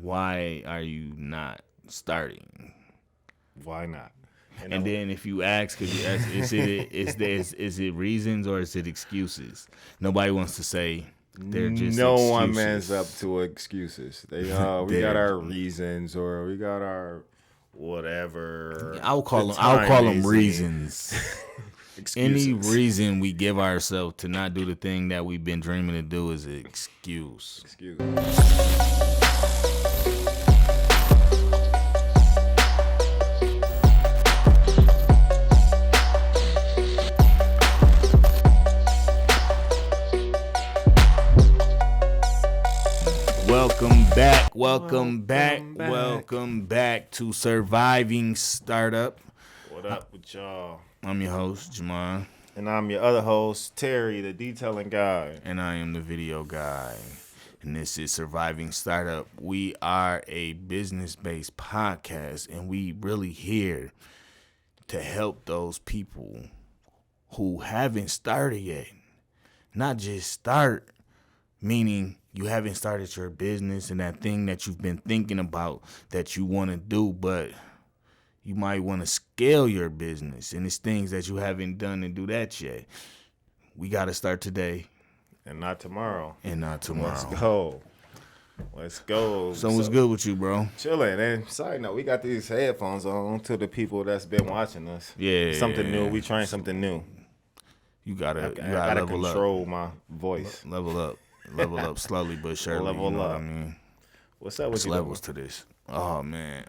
why are you not starting? Why not? And then if you ask, could you ask, is it reasons or is it excuses? Nobody wants to say they're just no excuses. one man's up to excuses. We got our reasons or we got our whatever. I'll call them reasons. Any reason we give ourselves to not do the thing that we've been dreaming to do is an excuse. Welcome back to Surviving Startup. What up with y'all? I'm your host, Jamon. And I'm your other host, Terry, the detailing guy. And I am the video guy. And this is Surviving Startup. We are a business-based podcast, and we really here to help those people who haven't started yet. Not just start, meaning you haven't started your business and that thing that you've been thinking about that you want to do, but you might want to scale your business, and it's things that you haven't done and do that yet. We got to start today. And not tomorrow. Let's go. So what's good with you, bro? Chilling. And side note, we got these headphones on to the people that's been watching us. Yeah. Something new. We trying something new. You gotta level control up. My voice. Level up slowly but surely. Level you know up. What I mean? What's up with you? Levels to this. Oh man.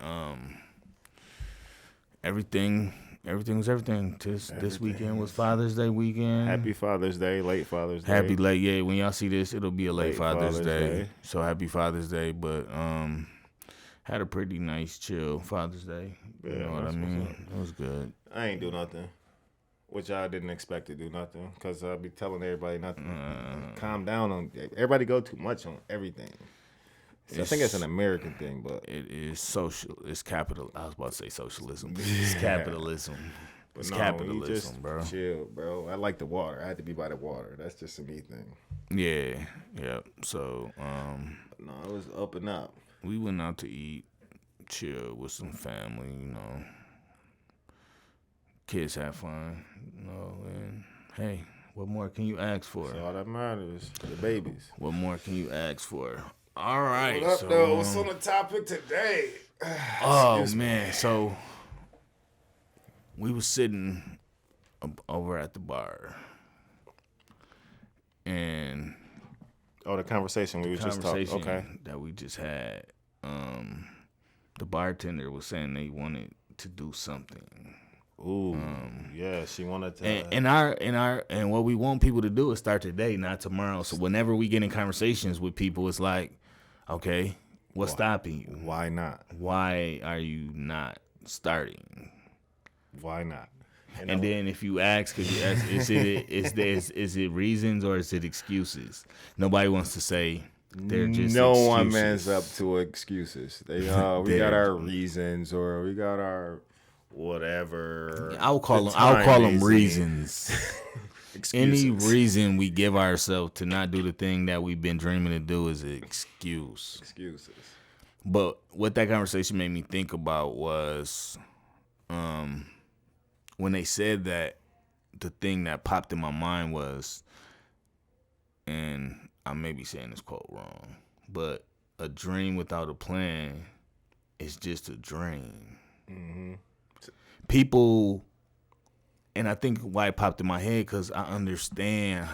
Everything was everything. This weekend was Father's Day weekend. Happy Father's Day, late Father's Day. Happy late, yeah. When y'all see this, it'll be a late Father's Day. So happy Father's Day, but had a pretty nice chill Father's Day. You know what I mean? It was good. I ain't do nothing, which I didn't expect to do nothing, because I be telling everybody nothing. Calm down on everybody. Go too much on everything. I think it's an American thing, but it is social. It's capital. I was about to say socialism. It's capitalism. But it's no, capitalism, just bro. Chill, bro. I like the water. I had to be by the water. That's just a me thing. Yeah. So, no, it was up and up. We went out to eat, chill with some family. You know, kids have fun. You know, and hey, what more can you ask for? That's all that matters. The babies. What more can you ask for? All right. What up, though? What's on the topic today? Oh, man. So, we were sitting over at the bar. And... the conversation we were just talking. Okay. That we just had. The bartender was saying they wanted to do something. Ooh, yeah, she wanted to. And what we want people to do is start today, not tomorrow. So whenever we get in conversations with people, it's like, okay, what's stopping you? Why not? Why are you not starting? Why not? And then if you ask, could you ask, is it reasons or is it excuses? Nobody wants to say they're just no excuses. one man's up to excuses. We got our reasons or we got our whatever. I'll call them reasons. Any reason we give ourselves to not do the thing that we've been dreaming to do is an excuse. Excuses. But what that conversation made me think about was when they said that, the thing that popped in my mind was, and I may be saying this quote wrong, but a dream without a plan is just a dream. Mm-hmm. People, and I think why it popped in my head, because I understand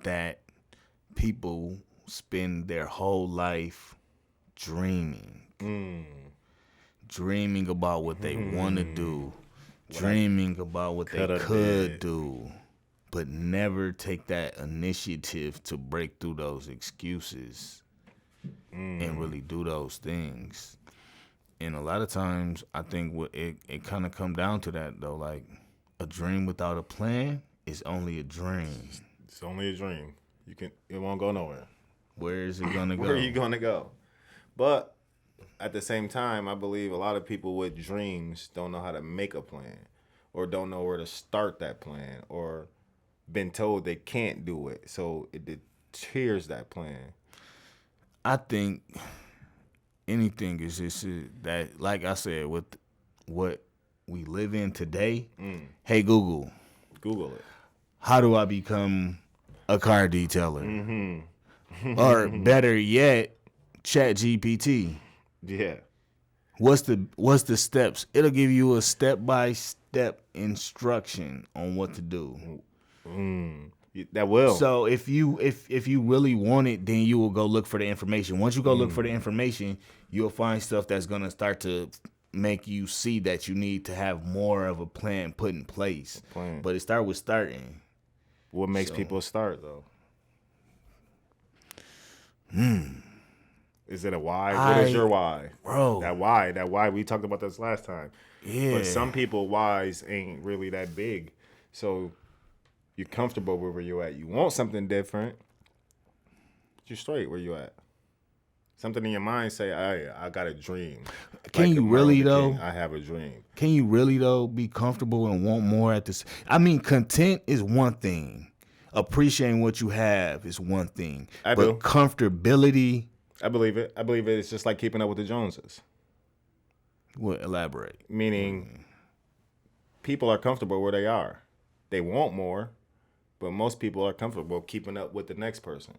that people spend their whole life dreaming. Dreaming about what they want to do. Dreaming about what they could do. But never take that initiative to break through those excuses and really do those things. And a lot of times, I think it kind of come down to that, though. Like, a dream without a plan is only a dream. It's only a dream. It won't go nowhere. Where is it going to go? Where are you going to go? But at the same time, I believe a lot of people with dreams don't know how to make a plan or don't know where to start that plan or been told they can't do it. So it deters that plan. I think anything is just that, like I said, with what we live in today. Hey Google, Google it. how do I become a car detailer? Or better yet, Chat GPT. Yeah. What's the steps? It'll give you a step-by-step instruction on what to do. That will. So if you really want it, then you will go look for the information. Once you go look for the information, you'll find stuff that's gonna start to make you see that you need to have more of a plan put in place. But it starts with starting. What makes people start though? Is it a why? What is your why? Bro. That why we talked about this last time. Yeah. But some people whys ain't really that big. So you're comfortable with where you're at. You want something different, but you're straight where you at. Something in your mind say, I got a dream. Can you really though? I have a dream. Can you really though be comfortable and want more at this? I mean, content is one thing. Appreciating what you have is one thing. But do. Comfortability. I believe it. I believe it's just like keeping up with the Joneses. What? Elaborate. Meaning, people are comfortable where they are. They want more, but most people are comfortable keeping up with the next person.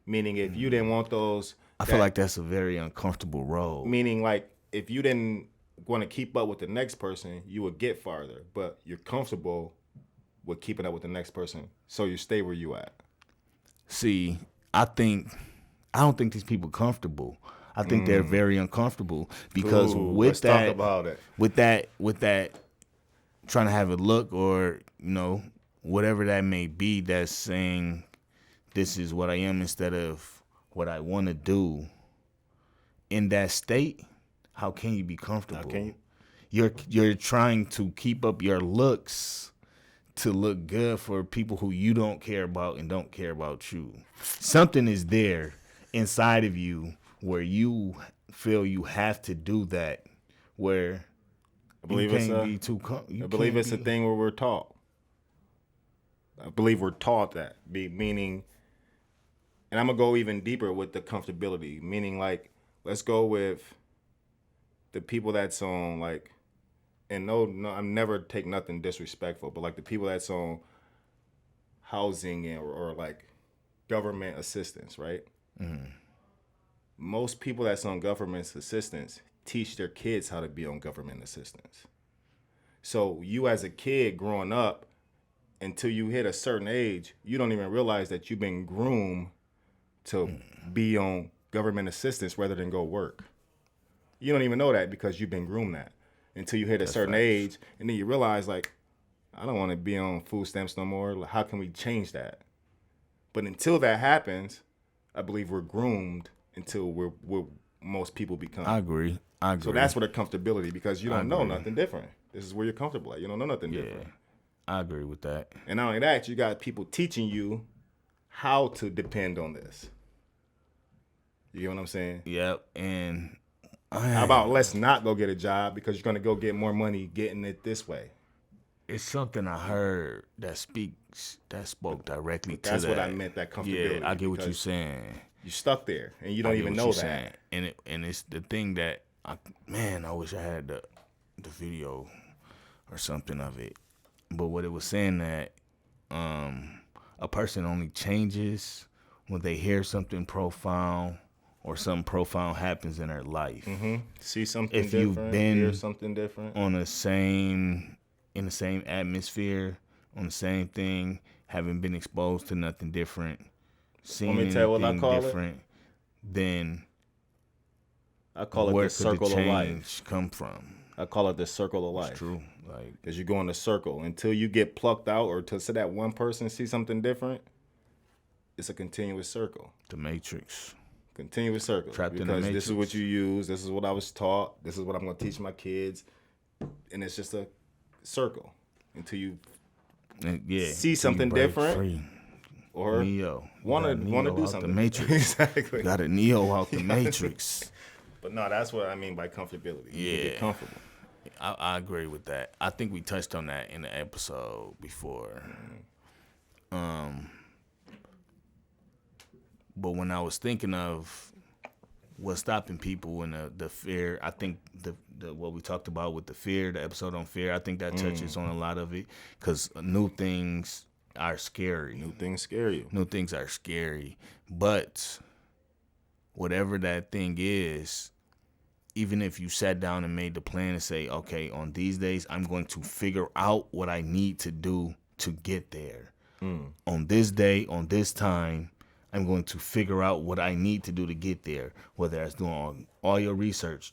Meaning, if you didn't want those, I feel like that's a very uncomfortable role. Meaning, like if you didn't want to keep up with the next person, you would get farther. But you're comfortable with keeping up with the next person, so you stay where you at. See, I don't think these people comfortable. I think they're very uncomfortable because let's talk about it. with that trying to have a look or whatever that may be, that's saying this is what I am instead of what I want to do. In that state, how can you be comfortable? How can you? You're trying to keep up your looks to look good for people who you don't care about and don't care about you. Something is there inside of you where you feel you have to do that, where I believe you can't be too I believe it's a thing where we're taught. I believe we're taught that, meaning, and I'm going to go even deeper with the comfortability, meaning like, let's go with the people that's on like, and no, I'm never take nothing disrespectful, but like the people that's on housing or like government assistance, right? Most people that's on government assistance teach their kids how to be on government assistance. So you as a kid growing up, until you hit a certain age, you don't even realize that you've been groomed to be on government assistance rather than go work. You don't even know that because you've been groomed that until you hit a certain age, and then you realize like, I don't want to be on food stamps no more. Like, how can we change that? But until that happens, I believe we're groomed until we're most people become. I agree. So that's where the comfortability, because you don't know nothing different. This is where you're comfortable at. You don't know nothing different. I agree with that. And not only that, you got people teaching you how to depend on this. You get what I'm saying? Yep. And how about let's not go get a job because you're going to go get more money getting it this way. It's something I heard that spoke directly to that. That's what I meant, that comfortability. Yeah, I get what you're saying. You're stuck there, and you don't even know that. Saying. And it's the thing that, I wish I had the video or something of it. But what it was saying that a person only changes when they hear something profound or something profound happens in their life. See something if different, you've been hear something different in the same atmosphere, on the same thing, haven't been exposed to nothing different, seeing anything different, then I call it the circle of life. Come from? I call it the circle of life. It's true. Like, because you go in a circle until you get plucked out, or to that one person see something different. It's a continuous circle. The Matrix. Continuous circle. Trapped in the Matrix. This is what you use. This is what I was taught. This is what I'm going to teach my kids. And it's just a circle until you see something different. Free. Or Neo. Want to do something. The Matrix. Exactly. Got a Neo out the Matrix. But no, that's what I mean by comfortability. You get comfortable. I agree with that. I think we touched on that in the episode before. But when I was thinking of what's stopping people and the fear. I think the what we talked about with the fear, the episode on fear. I think that touches on a lot of it because new things are scary. New things scare you. New things are scary, but whatever that thing is, even if you sat down and made the plan and say, okay, on these days, I'm going to figure out what I need to do to get there. On this day, on this time, I'm going to figure out what I need to do to get there, whether that's doing all your research.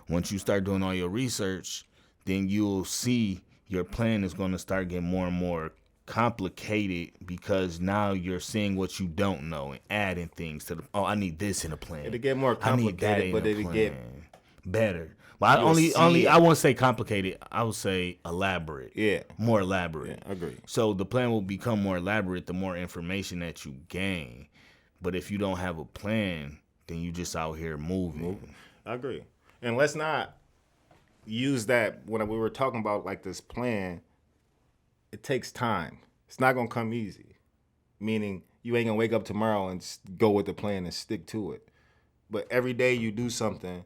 Once you start doing all your research, then you'll see your plan is going to start getting more and more complicated because now you're seeing what you don't know and adding things to the. Oh, I need this in a plan. It'll get more complicated, but it'll get better. But I won't say complicated. I would say elaborate. Yeah, more elaborate. Yeah, I agree. So the plan will become more elaborate the more information that you gain. But if you don't have a plan, then you just out here moving. I agree. And let's not use that when we were talking about like this plan. It takes time. It's not gonna come easy. Meaning you ain't gonna wake up tomorrow and go with the plan and stick to it. But every day you do something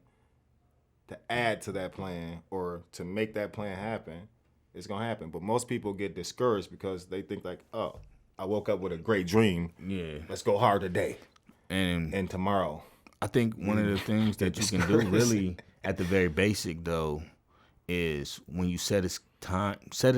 to add to that plan or to make that plan happen, it's gonna happen. But most people get discouraged because they think like, oh, I woke up with a great dream. Yeah. Let's go hard today. And tomorrow. I think one of the things that you can do really at the very basic though is when you set a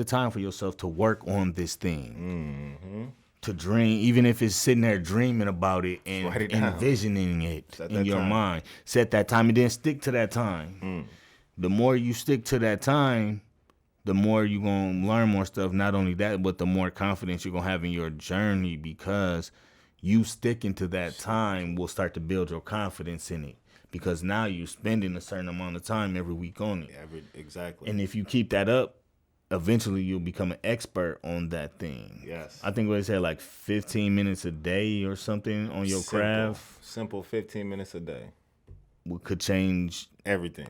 time for yourself to work on this thing. Mm-hmm. To dream, even if it's sitting there dreaming about it and envisioning it in your mind. Set that time and then stick to that time. The more you stick to that time, the more you're going to learn more stuff. Not only that, but the more confidence you're going to have in your journey because you sticking to that time will start to build your confidence in it. Because now you're spending a certain amount of time every week on it. Exactly. And if you keep that up, eventually you'll become an expert on that thing. Yes. I think what they said, like 15 minutes a day or something on your craft. Simple 15 minutes a day. Could change everything.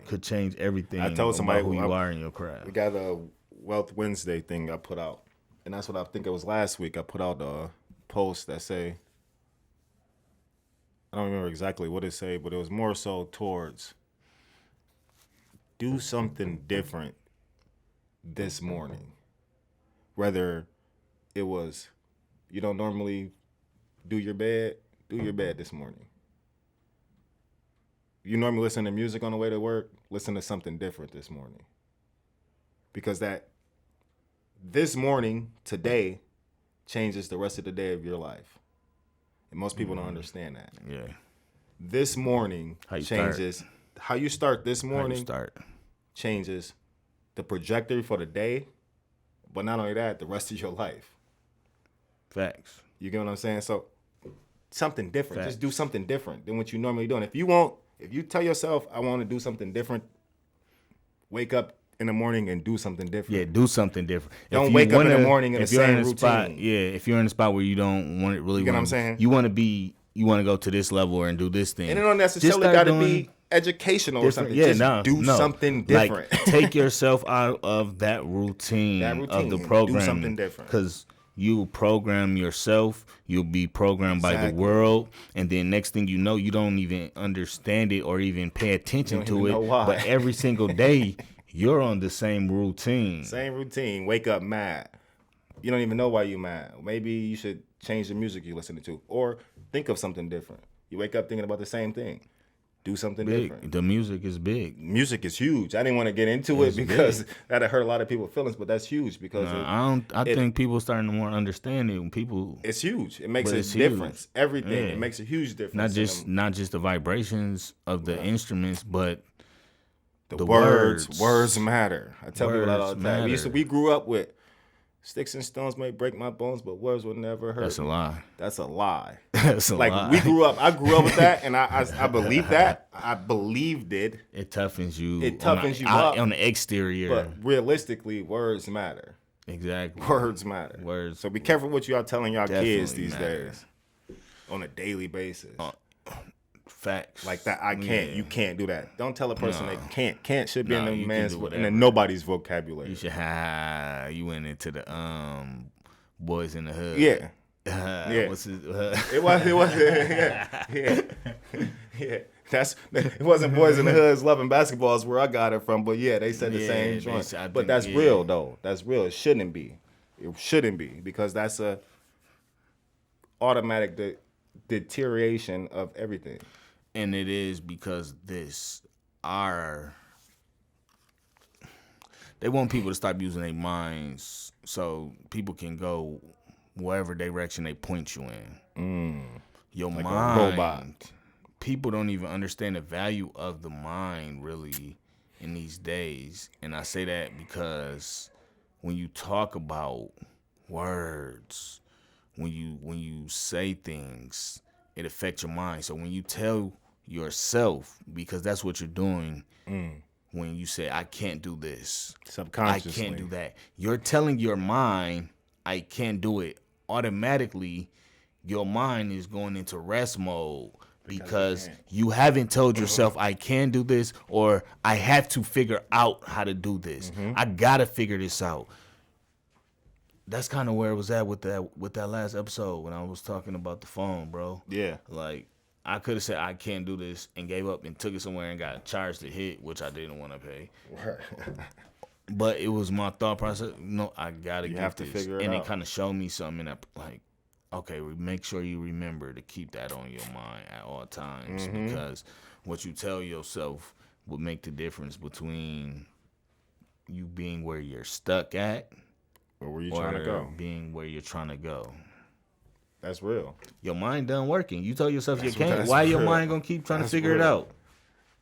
I told somebody who you are in your craft. We got a Wealth Wednesday thing I put out. And that's what I think it was last week. I put out a post that say, I don't remember exactly what it said, but it was more so towards do something different this morning. Whether it was you don't normally do your bed this morning. You normally listen to music on the way to work, listen to something different this morning. Because that this morning, today, changes the rest of the day of your life. And most people don't understand that. Yeah. This morning changes how you start this morning changes the trajectory for the day, but not only that, the rest of your life. Facts. You get what I'm saying? So something different. Facts. Just do something different than what you normally do. And if you tell yourself I want to do something different, wake up in the morning and do something different. Yeah, do something different. Don't wake up in the morning in the same routine. If you're in a spot where you don't want it really, you get what I'm saying? You want to go to this level and do this thing. And it don't necessarily got to be educational or something. Yeah, just do something different. Like, take yourself out of that routine of the program. Do something different. Because you program yourself, you'll be programmed by the world, and then next thing you know, you don't even understand it or even pay attention to it. But every single day, you're on the same routine. Wake up mad. You don't even know why you're mad. Maybe you should change the music you're listening to or think of something different. You wake up thinking about the same thing. Do something different. The music is big. Music is huge. I didn't want to get into it because that'd hurt a lot of people's feelings, but that's huge because I think people starting to more understand it. It's huge. It makes a difference. Everything. It makes a huge difference. Not just the vibrations of the instruments, but the words. Words matter. I tell people that all the time. We grew up with sticks and stones may break my bones, but words will never hurt. That's a lie. That's a lie. That's a lie. I grew up with that, and I believe that. I believed it. It toughens you. It toughens you up on the exterior. But realistically, words matter. Exactly. Words matter. Words. So be careful what y'all telling y'all kids these days on a daily basis. Facts. Like that, you can't do that. Don't tell a person they can't. Can't should be in nobody's vocabulary. You should you went into the Boys in the Hood. Yeah. Yeah. What's his, It was yeah. Yeah, it wasn't Boys in the Hoods loving basketball is where I got it from, but yeah, they said the Yeah, same they joint. said- I But think- that's yeah. real though. That's real. It shouldn't be. It shouldn't be because that's a automatic deterioration of everything. And it is because they want people to stop using their minds so people can go wherever direction they point you in. Your Like a mind, robot. people don't even understand the value of the mind really in these days. And I say that because when you talk about words, when you say things, it affects your mind. So when you tell yourself, because that's what you're doing when you say, I can't do this, I Subconsciously. can't do that. You're telling your mind, I can't do it. Automatically, your mind is going into rest mode because you haven't told yourself, I can do this, or I have to figure out how to do this. I gotta figure this out. That's kind of where it was at with that last episode when I was talking about the phone, bro. Yeah. Like, I could have said I can't do this and gave up and took it somewhere and got charged to hit, which I didn't want to pay. But it was my thought process. No, I gotta You get have to this, figure it and out. it kind of showed me something that, like, okay, make sure you remember to keep that on your mind at all times because what you tell yourself will make the difference between you being where you're stuck at Or were you or trying to go? being where you're trying to go. That's real. Your mind done working. You told yourself you That's can't. that's Why your real. mind gonna keep trying That's to figure it real. out?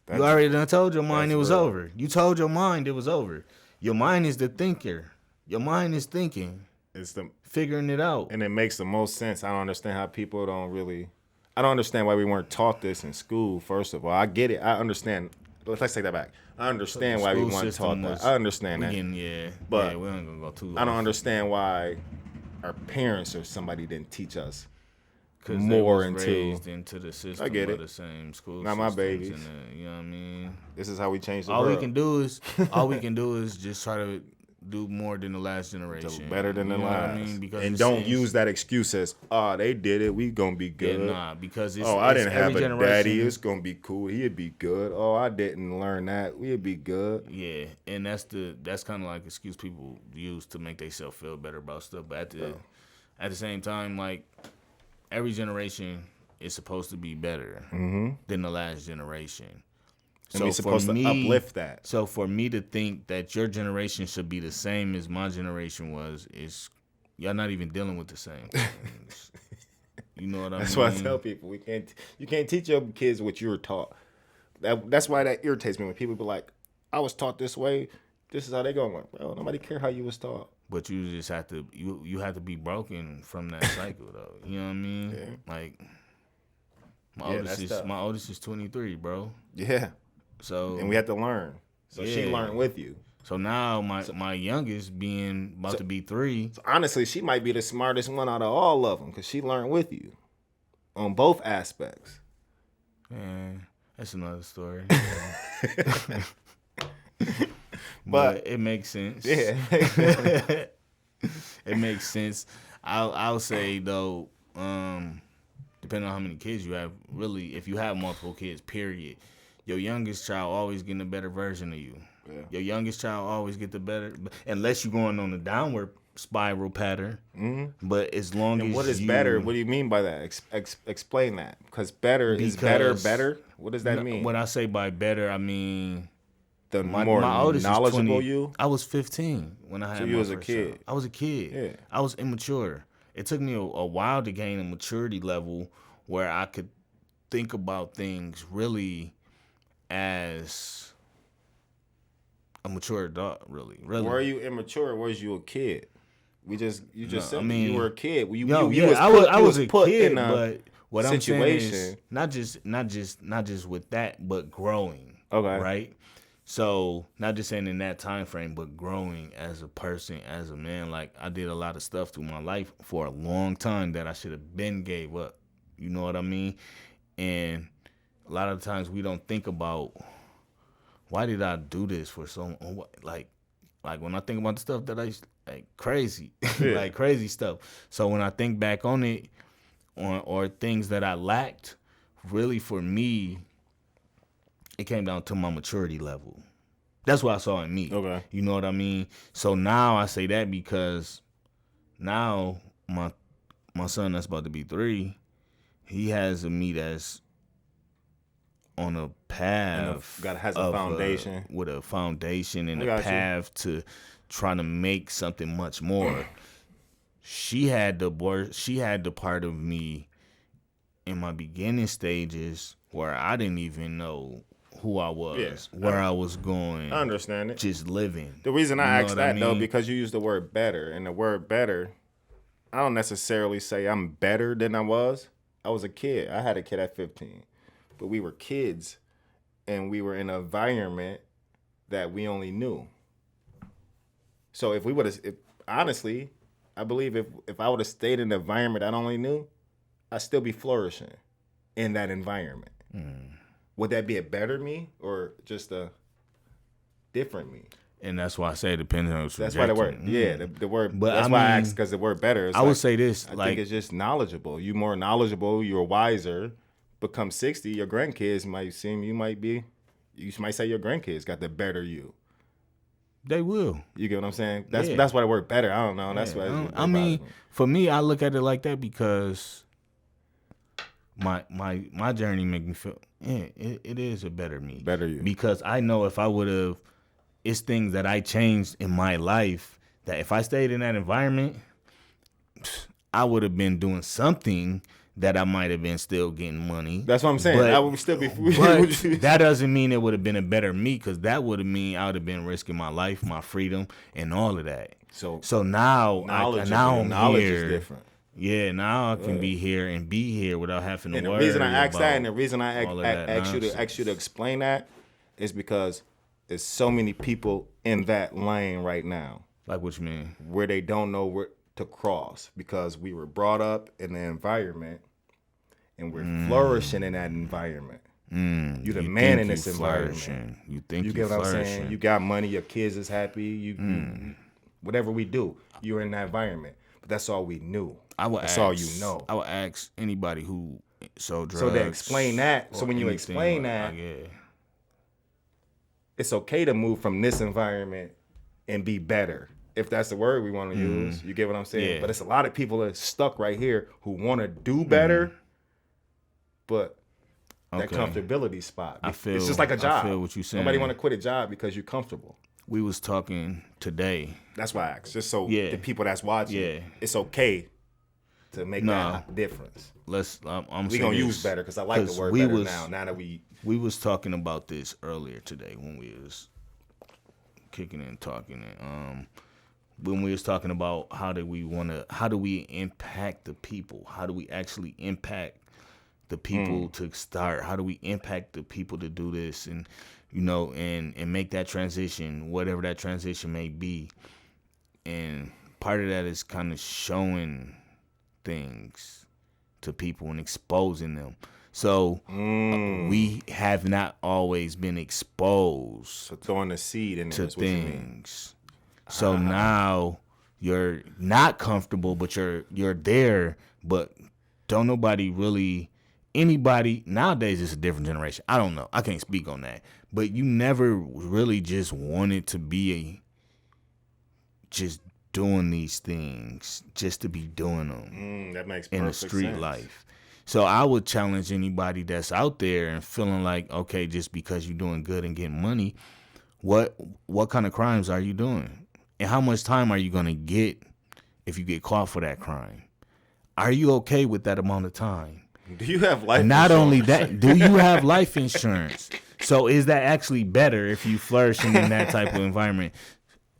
That's, You already done told your mind that's it was real. over. You told your mind it was over. Your mind is the thinker. Your mind is thinking, it's the figuring it out. and it makes the most sense. I don't understand how people don't really. I don't understand why we weren't taught this in school. First of all, I get it. I understand. Let's take that back. I understand why we School weren't system taught that. was- I understand We that. getting, yeah, But yeah, we ain't gonna go too long. I don't understand why our parents or somebody didn't teach us 'Cause more they was into. raised into the system I get of the the same school. Not my systems babies. and you know what I mean? This is how we change the All world. we can do is just try to do more than the last generation. Better than the You know what last. I mean? Because and it don't seems- use that excuse as, they did it. We gonna be Yeah, good. nah, because it's, I it's didn't have every a generation. daddy. It's gonna be cool. He'd be good. Oh, I didn't learn that. We'd be good. Yeah, and that's kind of like excuse people use to make themselves feel better about stuff. But at the same time, like every generation is supposed to be better than the last generation. And we're supposed to uplift that. So for me to think that your generation should be the same as my generation was, is y'all not even dealing with the same things. You know what I That's mean? why I tell people you can't teach your kids what you were taught. That's why that irritates me when people be like, I was taught this way. This is how they going. Well, nobody care how you was taught. But you just have to you have to be broken from that cycle though. You know what I mean? Yeah. Like that's tough. my oldest is 23, bro. Yeah. So And we had to learn. So she Yeah. learned with you. so now my youngest being about to be 3. So honestly, she might be the smartest one out of all of them because she learned with you on both aspects. Man, that's another story. But- it makes sense. Yeah. It makes sense. I'll say though, depending on how many kids you have, really, if you have multiple kids, period, your youngest child always getting a better version of you. Yeah. Your youngest child always get the better, unless you're going on the downward spiral pattern. Mm-hmm. But as long And as what is you, better? What do you mean by that? Explain that. Because better is Because- better. What does that mean? When I say by better, I mean The my more oldest is knowledgeable 20. you? I was 15 when I had. So you my was a first kid. child. I was a kid. Yeah. I was immature. It took me a while to gain a maturity level where I could think about things really as a mature adult. Really. Were you immature or was you a kid? You just said I mean, you were a kid. You I was a put kid, in a but what I'm saying is situation. not just with that, but growing. Okay. Right. So not just saying in that time frame, but growing as a person, as a man. Like I did a lot of stuff through my life for a long time that I should have been gave up. You know what I mean? And a lot of times we don't think about why did I do this for so like when I think about the stuff that I used, like crazy, like crazy stuff. So when I think back on it, or things that I lacked really for me, it came down to my maturity level. That's what I saw in me. Okay. You know what I mean? So now I say that because now my son that's about to be 3, he has a me that's on a path has a foundation. with a foundation and I a got you. path to trying to make something much more. She had the part of me in my beginning stages where I didn't even know who I was, where I was going. I understand it. Just living. The reason I asked that, though, mean? because you used the word better. And the word better, I don't necessarily say I'm better than I was. I was a kid. I had a kid at 15. But we were kids, and we were in an environment that we only knew. So if we would have, honestly, I believe if I would have stayed in the environment I only knew, I'd still be flourishing in that environment. Would that be a better me or just a different me? And that's why I say it depends on That's why the word, the word. But that's why I asked, because the word better. Is I would say this, I think it's just knowledgeable. You more knowledgeable. You're wiser. Become 60, your grandkids might seem you might say your grandkids got the better you. They will. You get what I'm saying? That's why the word better. I don't know. That's why. I mean, for me, I look at it like that because my journey make me feel it is a better me. Better you. Because I know if I would have, it's things that I changed in my life that if I stayed in that environment, I would have been doing something that I might have been still getting money. That's what I'm saying. I would still be. But that doesn't mean it would have been a better me, because that would have mean I would have been risking my life, my freedom, and all of that. So now knowledge is different. Yeah, now I can be here and be here without having to worry. And the reason I asked that, and the reason I asked you to explain that, is because there's so many people in that lane right now. Like what you mean? Where they don't know where to cross, because we were brought up in the environment and we're flourishing in that environment. You're the man in this environment. You think you get what I'm saying? You got money, your kids is happy, you whatever we do, you're in that environment. But that's all we knew. That's all you know. I would ask anybody who sold drugs. So they explain that. So when you explain that, it's okay to move from this environment and be better. If that's the word we want to use, you get what I'm saying? Yeah. But it's a lot of people that are stuck right here who want to do better, but that comfortability spot. It's just like a job. I feel what you're saying. Nobody want to quit a job because you're comfortable. We was talking today. That's why I asked. Just so the people that's watching, it's okay to make that difference. I'm we gonna use better, because I like the word better now. Now that we was talking about this earlier today when we was kicking and talking, and when we was talking about how do we impact the people? How do we actually impact the people to start? How do we impact the people to do this, and and make that transition, whatever that transition may be? And part of that is kind of showing things to people and exposing them. So we have not always been exposed. So throwing a seed in to things. So now you're not comfortable, but you're there, but don't anybody nowadays is a different generation. I don't know. I can't speak on that. But you never really just wanted to be just doing these things just to be doing them. That makes in the street sense. Life. So I would challenge anybody that's out there and feeling like, okay, just because you're doing good and getting money, what kind of crimes are you doing? And how much time are you going to get if you get caught for that crime? Are you okay with that amount of time? Do you have life insurance? Not only that, do you have life insurance? So is that actually better if you flourishing in that type of environment?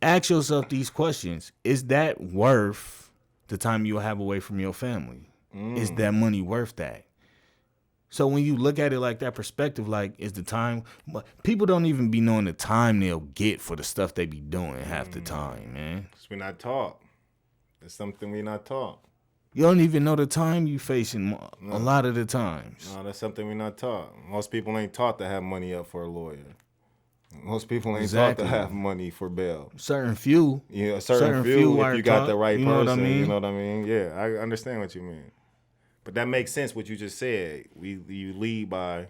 Ask yourself these questions. Is that worth the time you'll have away from your family? Is that money worth that? So when you look at it like that perspective, like, is the time, people don't even be knowing the time they'll get for the stuff they be doing half the time, man. Because we're not taught. It's something we're not taught. You don't even know the time you facing a lot of the times. No, that's something we're not taught. Most people ain't taught to have money up for a lawyer. Most people ain't taught to have money for bail. Certain few. Certain few if you got the right person. What I mean? You know what I mean? Yeah, I understand what you mean. But that makes sense what you just said. You lead by.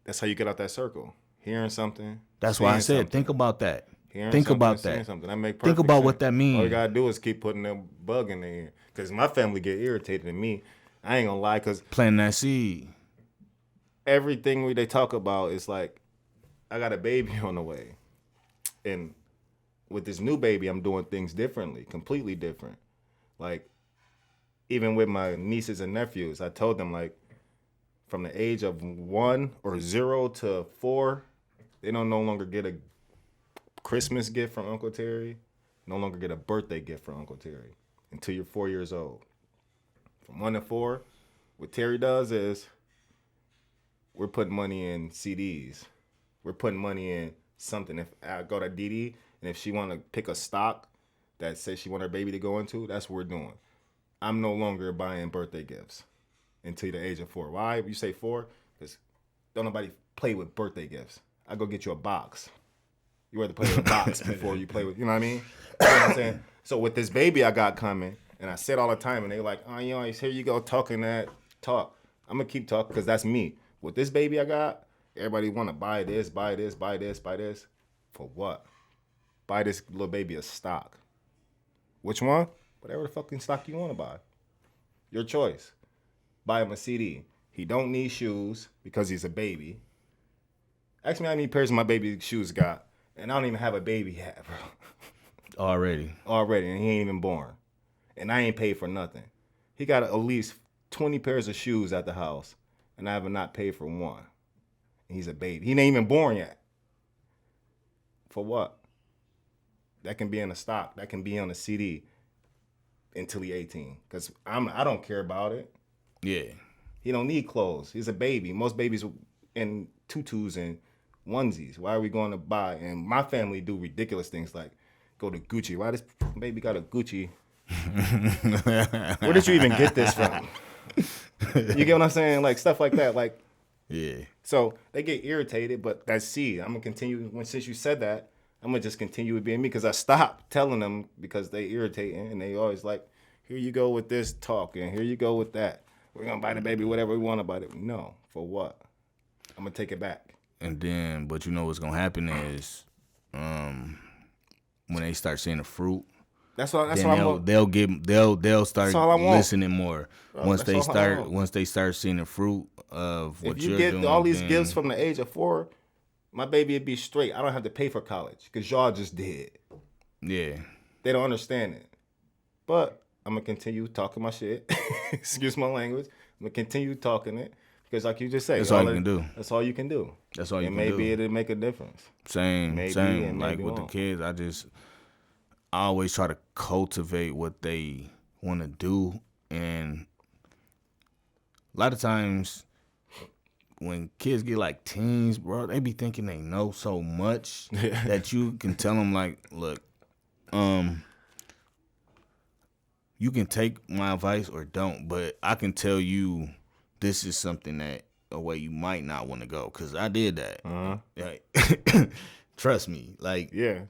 That's how you get out that circle. Hearing something. That's why I seeing said, something. think about that. Hearing Think something about and seeing that. something. That make Think perfect about sense. what that All you means. gotta do is keep putting that bug in there. Cause my family get irritated at me. I ain't gonna lie, cause Planting that seed. everything they talk about is like, I got a baby on the way, and with this new baby, I'm doing things differently, completely different. Like, even with my nieces and nephews, I told them like, from the age of 1 or 0 to 4, they don't no longer get a Christmas gift from Uncle Terry, no longer get a birthday gift from Uncle Terry until you're 4 years old. From 1 to 4, what Terry does is we're putting money in CDs. We're putting money in something. If I go to Didi and if she want to pick a stock that says she want her baby to go into, that's what we're doing. I'm no longer buying birthday gifts until the age of 4. Why? You say 4? Because don't nobody play with birthday gifts. I go get you a box. You rather play with a box before you play with, you know what I mean? You know what I'm saying? So with this baby I got coming, and I said all the time, and they like, oh, you know, here you go talking that talk. I'm gonna keep talking because that's me. With this baby I got, everybody want to buy this, buy this, buy this, buy this. For what? Buy this little baby a stock. Which one? Whatever the fucking stock you want to buy. Your choice. Buy him a CD. He don't need shoes because he's a baby. Ask me how many pairs of my baby shoes got, and I don't even have a baby hat, bro. Already, And he ain't even born. And I ain't paid for nothing. He got at least 20 pairs of shoes at the house, and I have not paid for one. And he's a baby. He ain't even born yet. For what? That can be in a stock. That can be on a CD until he's 18. Because I don't care about it. Yeah. He don't need clothes. He's a baby. Most babies in tutus and onesies. Why are we going to buy? And my family do ridiculous things like go to Gucci. Why this baby got a Gucci? Where did you even get this from? You get what I'm saying? Like stuff like that. Like, yeah. So they get irritated, but that's seed. I'm gonna continue. Since you said that, I'm gonna just continue with being me because I stopped telling them because they irritating and they always like, here you go with this talk and here you go with that. We're gonna buy the baby whatever we want to buy it. No, for what? I'm gonna take it back. And then, but you know what's gonna happen is, when they start seeing the fruit, That's what they'll start all I want. listening more. Once that's all I want. they start seeing the fruit of what If you you're get doing, all these then, gifts from the age of 4, my baby would be straight. I don't have to pay for college because y'all just did. yeah, They don't understand it. But I'm gonna continue talking my shit. Excuse my language. I'm gonna continue talking it because, like you just said, that's all you can do. That's all you can do. That's all you and can do. maybe it'll make a difference. Same. and Like maybe with won't. the kids, I always try to cultivate what they want to do, and a lot of times when kids get like teens, bro, they be thinking they know so much that you can tell them like, look, you can take my advice or don't, but I can tell you this is something that a way you might not want to go, because I did that. Like, trust me, like, Yeah.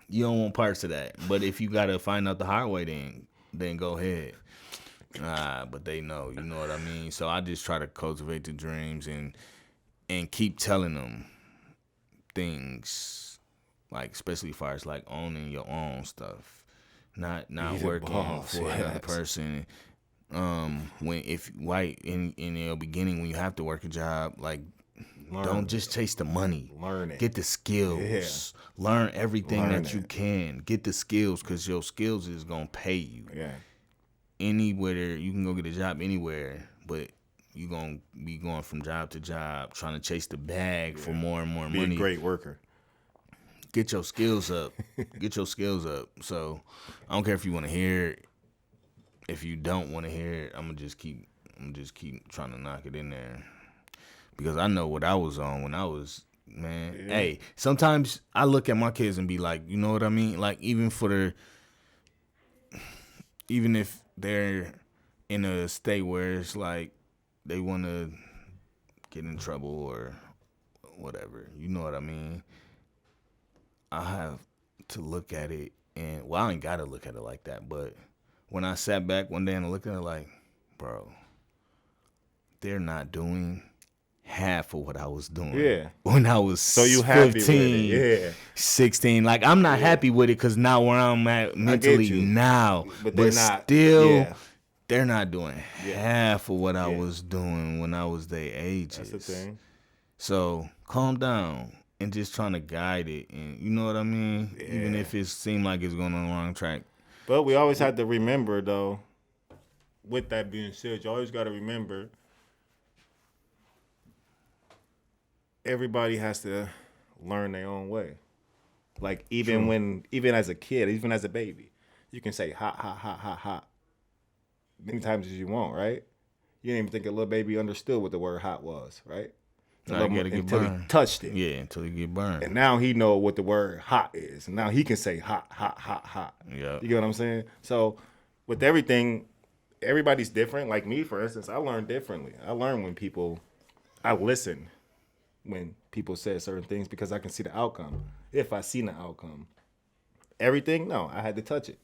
you don't want parts of that. But if you gotta find out the hard way, then go ahead. But they know, you know what I mean? So I just try to cultivate the dreams and keep telling them things, like especially as far as like owning your own stuff, not He's a working boss, for another yes. person. In the beginning when you have to work a job, like, don't just chase the money. Learn it. Get the skills. Learn everything Learn that you it. can. Get the skills, because your skills is going to pay you. Yeah. Anywhere, you can go get a job anywhere, but you're going to be going from job to job, trying to chase the bag for more and more Be money. a great worker. Get your skills up. Get your skills up. So I don't care if you want to hear it. If you don't want to hear it, I'm gonna just keep trying to knock it in there. Because I know what I was on when I was, man. Yeah. Hey, sometimes I look at my kids and be like, you know what I mean? Like, even if they're in a state where it's like they want to get in trouble or whatever, you know what I mean? I have to look at it, and, well, I ain't got to look at it like that, but when I sat back one day and looked at it like, bro, they're not doing half of what I was doing. Yeah. When I was So you happy 15, with it. Yeah. 16. Like, I'm not happy with it because now where I'm at mentally you. now. But they're not. Still, Yeah. they're not doing half of what I was doing when I was their ages. That's the thing. So calm down and just trying to guide it. And you know what I mean? Yeah. Even if it seemed like it's going on the wrong track. But we always have to remember, though, with that being said, you always got to remember everybody has to learn their own way. Like, even as a kid, even as a baby, you can say hot, hot, hot, hot, hot many times as you want, right? You didn't even think a little baby understood what the word hot was, right? Until he touched it. Yeah, until he get burned. And now he know what the word hot is. And now he can say hot, hot, hot, hot. Yeah. You get what I'm saying? So with everything, everybody's different. Like me, for instance, I learn differently. I listen when people say certain things because I can see the outcome. If I seen the outcome. Everything, no, I had to touch it.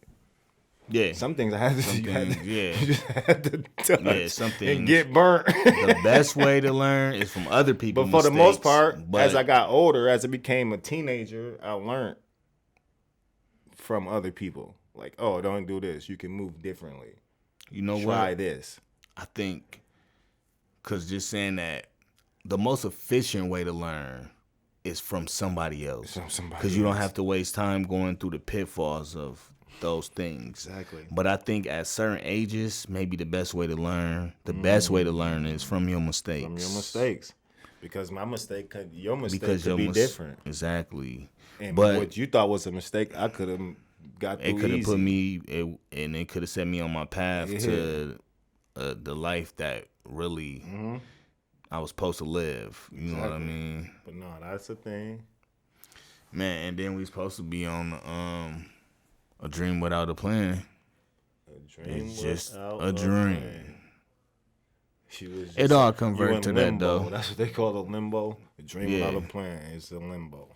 Yeah. Some things I had to, yeah. you just had to touch some and things get burnt. The best way to learn is from other people. But for the most part, but as I got older, as I became a teenager, I learned from other people. Like, oh, don't do this. You can move differently. You know Try what? this. I think, because just saying that, the most efficient way to learn is from somebody else. Because you don't have to waste time going through the pitfalls of those things. Exactly. But I think at certain ages, maybe the best way to learn, best way to learn is from your mistakes. From your mistakes. Because your mistake could be different. Exactly. And but what you thought was a mistake, I could have got through it could have easy. put me, and it could have set me on my path to the life that really I was supposed to live. You know what I mean? But no, that's the thing. Man, and then we supposed to be on a dream without a plan. A dream It's just without a dream. plan. It all you convert in to limbo. that though. That's what they call the limbo. The dream Yeah. without a plan is the limbo.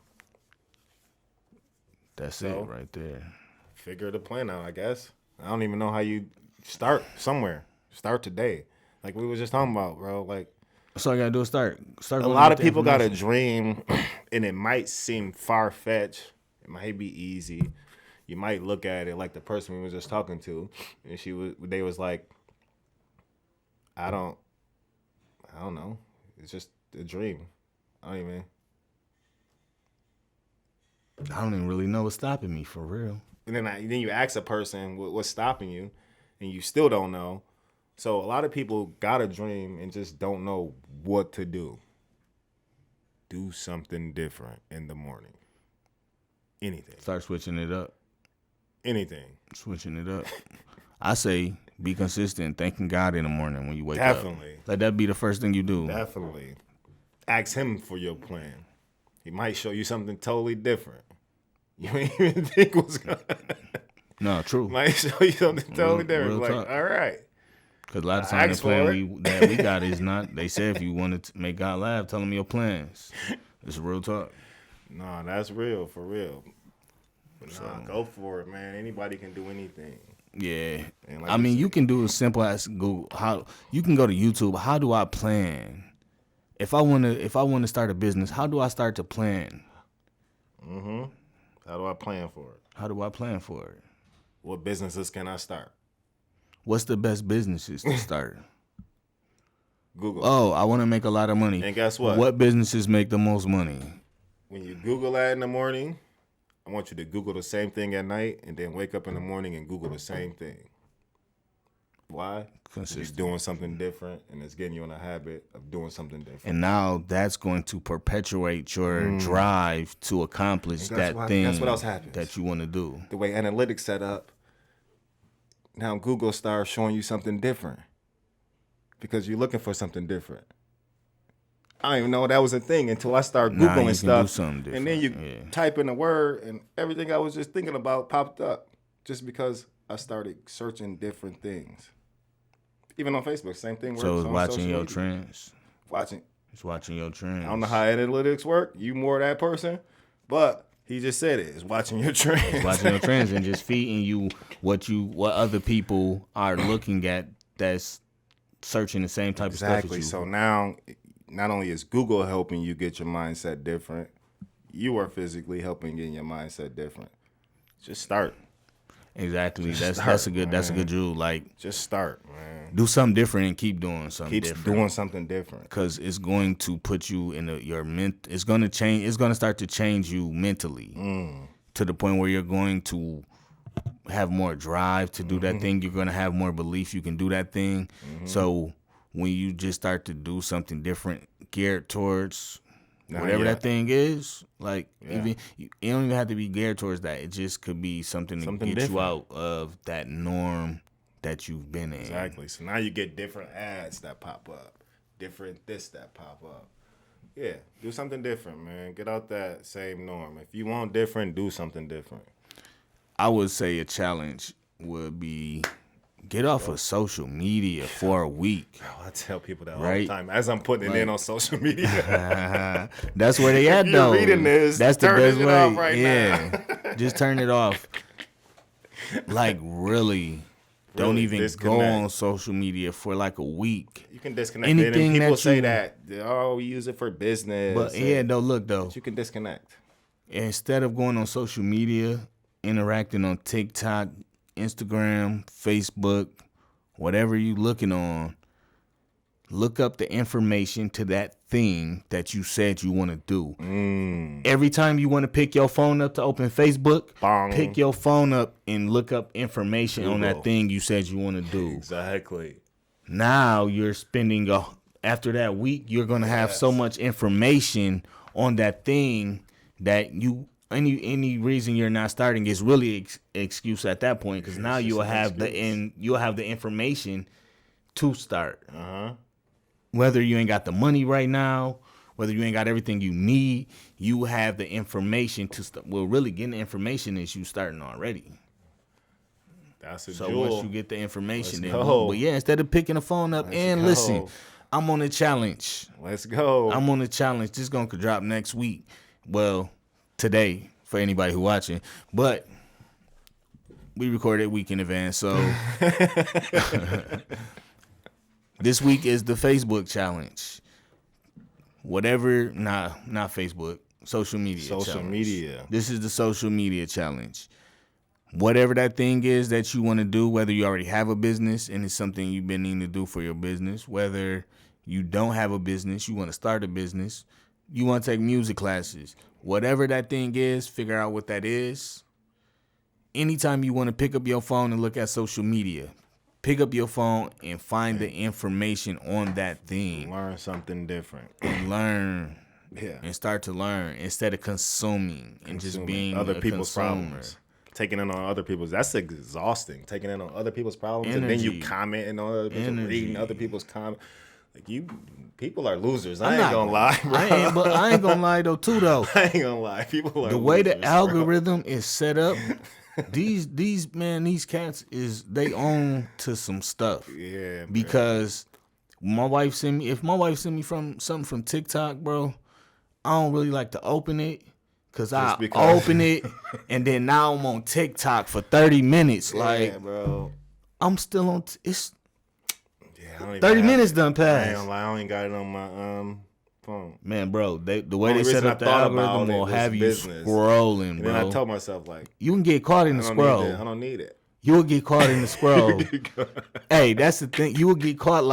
That's So, it right there. Figure the plan out, I guess. I don't even know how you start somewhere. Start today. Like we were just talking about, bro. Like That's all I gotta do is start. a going lot with of the people got a information. dream, and it might seem far fetched. It might be easy. You might look at it like the person we was just talking to, and they was like, I don't know. It's just a dream. I don't even really know what's stopping me for real. And then you ask a person what's stopping you, and you still don't know. So a lot of people got a dream and just don't know what to do. Do something different in the morning. Anything. Start switching it up. Anything. Switching it up. I say be consistent, thanking God in the morning when you wake Definitely. up. Let that be the first thing you do. Definitely. Ask him for your plan. He might show you something totally different. You ain't even think was gonna. No, true. Might show you something totally different. real Like, talk. all right. Because a lot of times the plan that we got is not. They say if you want to make God laugh, tell him your plans. It's real talk. No, that's real, for real. But nah, go for it, man. Anybody can do anything. Yeah, And like I mean, you can do as simple as Google. How you can go to YouTube. How do I plan? If I want to start a business, how do I start to plan? How do I plan for it? How do I plan for it? What businesses can I start? What's the best businesses to start? Google. Oh, I want to make a lot of money. And guess what? What businesses make the most money? When you Google that in the morning, I want you to Google the same thing at night and then wake up in the morning and Google the same thing. Why? Consistent. You're doing something different, and it's getting you in a habit of doing something different. And now that's going to perpetuate your drive to accomplish that thing That's what else happens. that you want to do. The way analytics set up, now Google starts showing you something different because you're looking for something different. I didn't even know that was a thing until I started Nah, you Googling can stuff. do something And then you different, type in a word, and everything I was just thinking about popped up just because I started searching different things. Even on Facebook, same thing. So works it's on watching social your media. trends. Watching. It's watching your trends. I don't know how analytics work. You more that person. But He just said it. It's watching your trends. Watching your trends and just feeding you what other people are looking at that's searching the same type of stuff as you. So now, not only is Google helping you get your mindset different, you are physically helping get your mindset different. Just start. Exactly. That's a good jewel. Like, just start, man. Do something different and keep doing something different. Keep doing something different. Because it's going to put you in it's going to change. It's going to start to change you mentally to the point where you're going to have more drive to do that thing. You're going to have more belief you can do that thing. So when you just start to do something different geared towards whatever that thing is, like even it don't even have to be geared towards that. It just could be something to get different. You out of that norm that you've been in. Exactly. So now you get different ads that pop up, different this that pop up. Yeah, do something different, man. Get out that same norm. If you want different, do something different. I would say a challenge would be get off of social media for a week. Oh, I tell people that all the time as I'm putting it in on social media. That's where they at, though. You're reading this. That's the best way. Off right now. Just turn it off. Like, really. Don't even go on social media for like a week. You can disconnect it. And people say that, we use it for business. But look. You can disconnect. Instead of going on social media, interacting on TikTok, Instagram, Facebook, whatever you looking on, look up the information to that thing that you said you want to do. Every time you want to pick your phone up to open Facebook, pick your phone up and look up information on that thing you said you want to do. Exactly. Now you're spending after that week, you're going to have so much information on that thing that any reason you're not starting is really excuse at that point, because now you'll have the information to start. Whether you ain't got the money right now, whether you ain't got everything you need, you have the information to start. Well, really getting the information is you starting already. That's a so jewel. Once you get the information, but instead of picking the phone up listen, I'm on a challenge. Let's go. I'm on a challenge. This is gonna drop next week. Well, today for anybody who watching, but we recorded a week in advance, so this week is the Facebook challenge. Whatever, not Facebook, social media challenge. Social media. This is the social media challenge. Whatever that thing is that you want to do, whether you already have a business and it's something you've been needing to do for your business, whether you don't have a business, you want to start a business, you want to take music classes, whatever that thing is, figure out what that is. Anytime you want to pick up your phone and look at social media, pick up your phone and find the information on that thing. Learn something different. And learn. Yeah. And start to learn instead of consuming and just being other people's consumer. Problems. Taking in on other people's. That's exhausting. Taking in on other people's problems and then you commenting on other people's, reading other people's comments. Like people are losers. I ain't gonna lie, bro. I ain't gonna lie though. I ain't gonna lie. People are the way the algorithm is set up. These cats they own to some stuff. Yeah. Because if my wife send me from something from TikTok, bro, I don't really like to open it. Cause I open it and then now I'm on TikTok for 30 minutes. Like, bro, I'm still on. It's 30 minutes done passed. I ain't gonna lie, I ain't got it on my phone. Man, bro, the way they set up the algorithm will have you scrolling, and bro. then I told myself, like, you can get caught in the scroll. I don't need it. You'll get caught in the scroll. Hey, that's the thing. You will get caught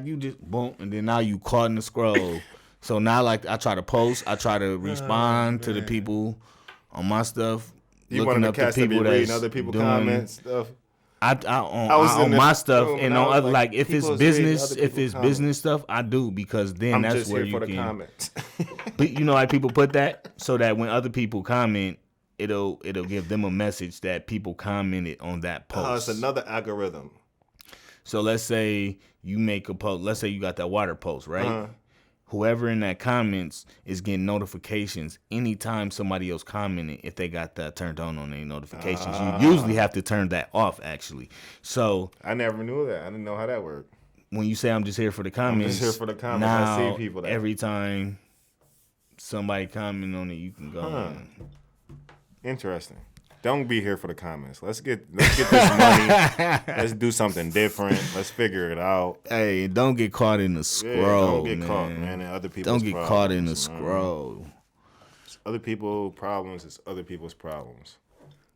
you just boom, and then now you caught in the scroll. So now, like, I try to post, I try to respond to the people on my stuff. You looking up the people that's reading other people's comments stuff. I on my stuff and on other like if it's business stuff I do, because then that's where you can. Comments. But you know, like, people put that so that when other people comment, it'll give them a message that people commented on that post. It's another algorithm. So let's say you make a post. Let's say you got that water post, right? Whoever in that comments is getting notifications anytime somebody else commented, if they got that turned on their notifications. You usually have to turn that off, actually. So I never knew that. I didn't know how that worked. When you say I'm just here for the comments, I'm just here for the comments. Now, I see people that every time somebody comment on it, you can go in. Interesting. Don't be here for the comments. Let's get this money. Let's do something different. Let's figure it out. Hey, don't get caught in the scroll. Don't get man. caught, man. In other people's Don't get problems, caught in the man. scroll. Other people's problems is other people's problems.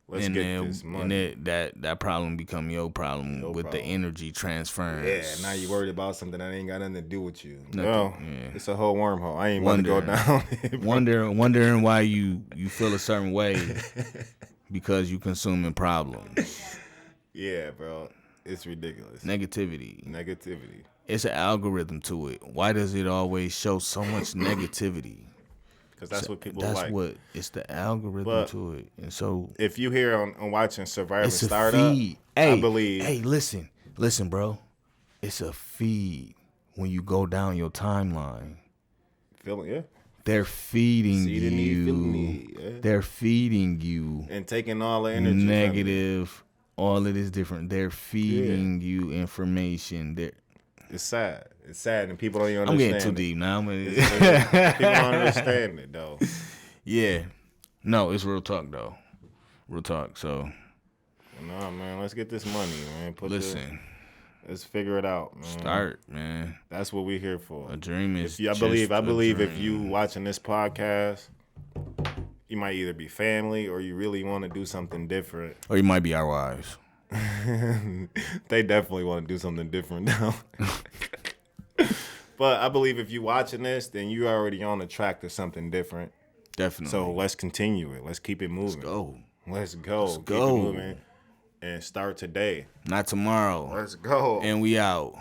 Let's And get then this money. that problem become your problem with the energy transference. Yeah, now you worried about something that ain't got nothing to do with you. Nothing, Well, yeah. it's a whole wormhole. I ain't about to go down it, bro. Wondering why you feel a certain way because you consuming problems. Yeah, bro. It's ridiculous. Negativity. Negativity. It's an algorithm to it. Why does it always show so much negativity? Because that's what people That's like. what it's the algorithm But to it. And so if you hear on watching Survivor it's a Startup, feed. Hey, I believe. Hey, listen, bro. It's a feed when you go down your timeline. Feeling, yeah. They're feeding Seeding me, you. feeling me, yeah. They're feeding you And taking all the energy. from it. negative. All of this different. They're feeding you information. It's sad. It's sad, and people don't even I'm understand. getting too it. deep now. People don't understand it though. Yeah. No, it's real talk though. Real talk. So No, man, let's get this money, man. listen. Let's figure it out, man. Start, man. That's what we're here for. A dream is. I believe if you watching this podcast, you might either be family or you really want to do something different. Or you might be our wives. They definitely want to do something different now. But I believe if you watching this, then you already on the track to something different. Definitely. So let's continue it. Let's keep it moving. Let's Let's go. Keep go. it moving and start today. Not tomorrow. Let's go. And we out.